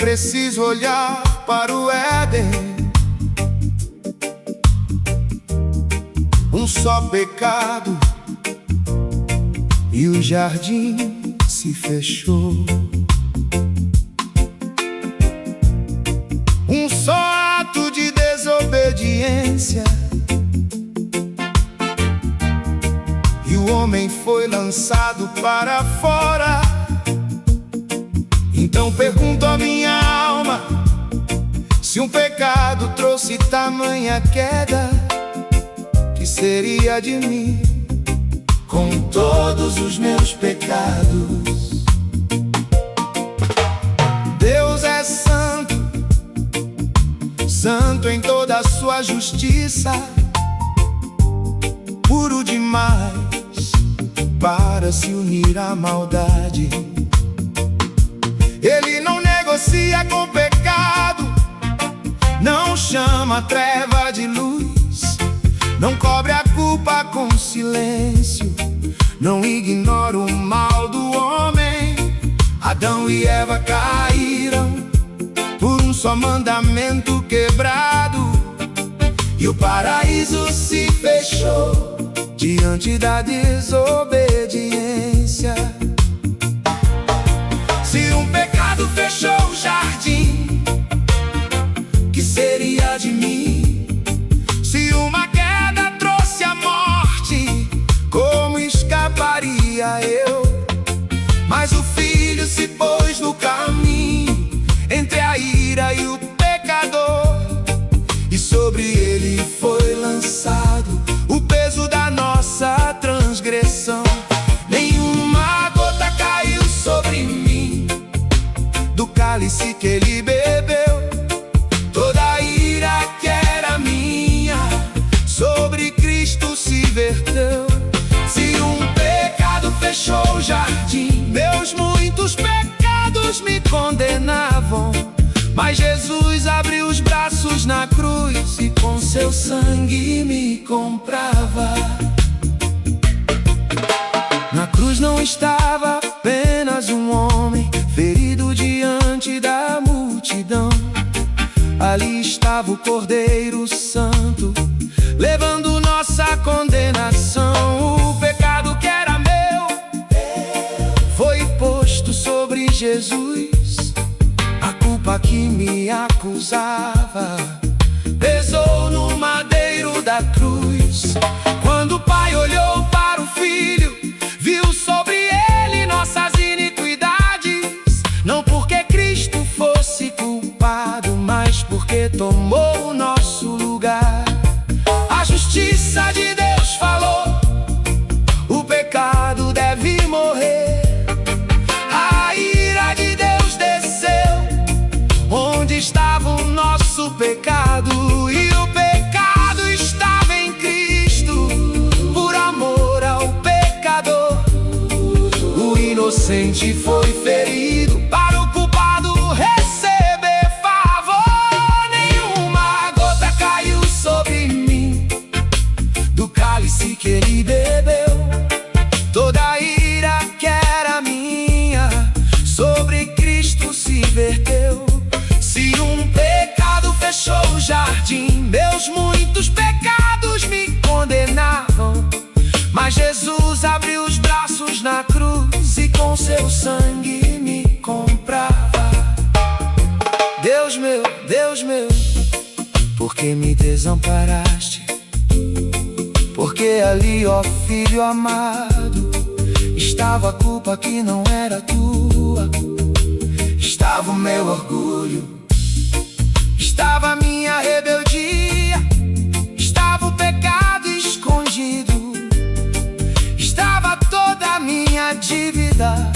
preciso olhar para o Éden. Um só pecado e o jardim se fechou. Um só ato de desobediência e o homem foi lançado para fora. Então pergunto à minha alma: se um pecado trouxe tamanha queda, que seria de mim com todos os meus pecados? Deus é santo, santo em toda a sua justiça, puro demais para se unir à maldade. Ele não negocia com pecado, não chama a treva de luz, não cobre a culpa com silêncio, não ignora o mal do homem. Adão e Eva caíram por um só mandamento quebrado, e o paraíso se fechou diante da desobediência. Se um pecado fechou o jardim, que seria de mim? Se uma queda trouxe a morte, como escaparia eu? Mas o Filho se pôs no caminho entre a ira e o pecador, e sobre ele foi lançado o peso da nossa transgressão. Nenhuma gota caiu sobre mim do cálice que ele bebeu. Toda a ira que era minha sobre Cristo se verteu. Se um pecado fechou o jardim, meus muitos pecados me condenavam, mas Jesus abriu os braços na cruz e com seu sangue me comprava. Na cruz não estava apenas um homem ferido diante da multidão. Ali estava o Cordeiro Santo, levando nossa condenação. O pecado que era meu foi posto sobre Jesus. A culpa que me acusava pesou no madeiro da cruz. Quando o Pai olhou para o Filho, viu sobre ele nossas iniquidades. Não porque Cristo fosse culpado, mas porque tomou o nosso lugar. A justiça de Deus falou: o pecado deve morrer. A ira de Deus desceu onde estava o nosso pecado, e o pecado estava em Cristo por amor ao pecador. O inocente foi ferido para o culpado receber favor. Nenhuma gota caiu sobre mim do cálice que ele bebeu. Toda a ira que era minha sobre Cristo se verteu. Se um pecado fechou o jardim, meus muitos pecados me condenavam, mas Jesus abriu os braços na cruz e com seu sangue me comprava. Deus meu, por que me desamparaste? Porque ali, ó Filho amado, estava a culpa que não era tua. Estava o meu orgulho, estava a minha rebeldia, estava o pecado escondido, estava toda a minha dívida.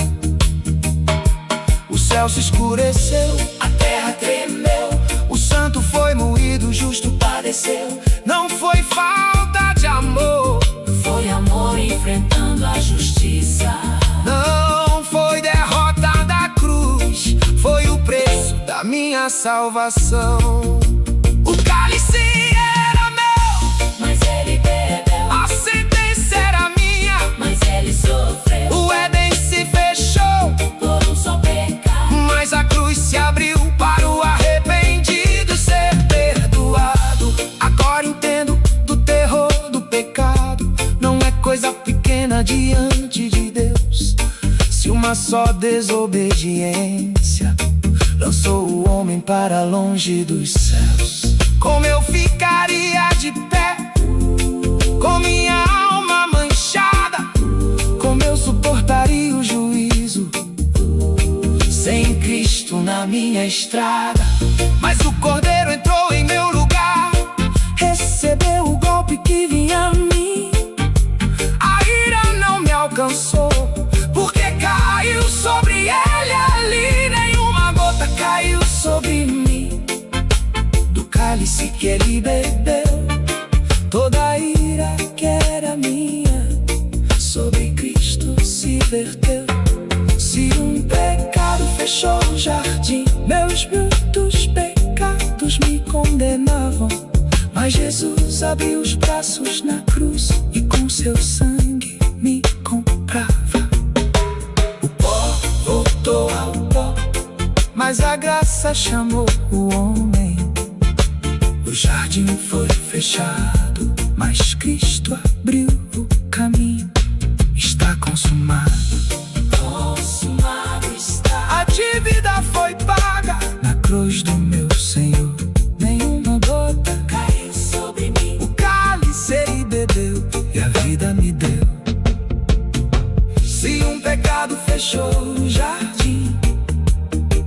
O céu se escureceu, a terra tremeu, o santo foi moído, o justo padeceu. Não foi falta de amor, foi amor enfrentando a justiça. não foi derrota da cruz, foi o preço da minha salvação. O cálice era meu, mas ele bebeu. a sentença era minha, Mas ele sofreu o Éden se fechou, por um só pecado. mas a cruz se abriu para uma só desobediência lançou o homem para longe dos céus. Como eu ficaria de pé com minha alma manchada? Como eu suportaria o juízo sem Cristo na minha estrada? Mas o Cordeiro entrou em meu lugar, recebeu o golpe que vinha a mim. A ira não me alcançou, porque caiu sobre ele ali. Nenhuma gota caiu sobre mim do cálice que ele bebeu. Toda a ira que era minha sobre Cristo se verteu. Se um pecado fechou o jardim, meus muitos pecados me condenavam, mas Jesus abriu os braços na cruz e com seu sangue me comprava. O pó voltou ao pó, mas a graça chamou o homem. O jardim foi fechado, mas Cristo abriu o caminho. Está consumado, consumado está. A dívida foi paga na cruz do meu Senhor. Nenhuma gota caiu sobre mim. O cálice ele bebeu e a vida me deu. Se um pecado fechou o jardim,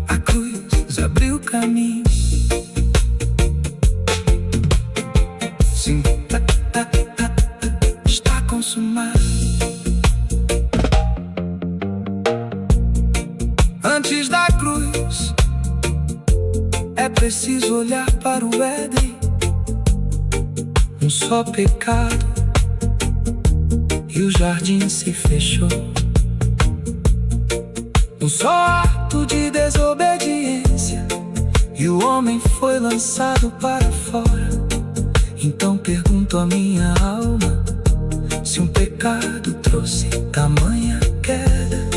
a cruz abriu o caminho. Sim, está consumado. Antes da cruz, é preciso olhar para o Éden. Um só pecado e o jardim se fechou. Um só ato de desobediência e o homem foi lançado para fora. Então pergunto à minha alma, se um pecado trouxe tamanha queda,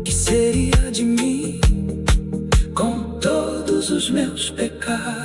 que seria de mim com todos os meus pecados?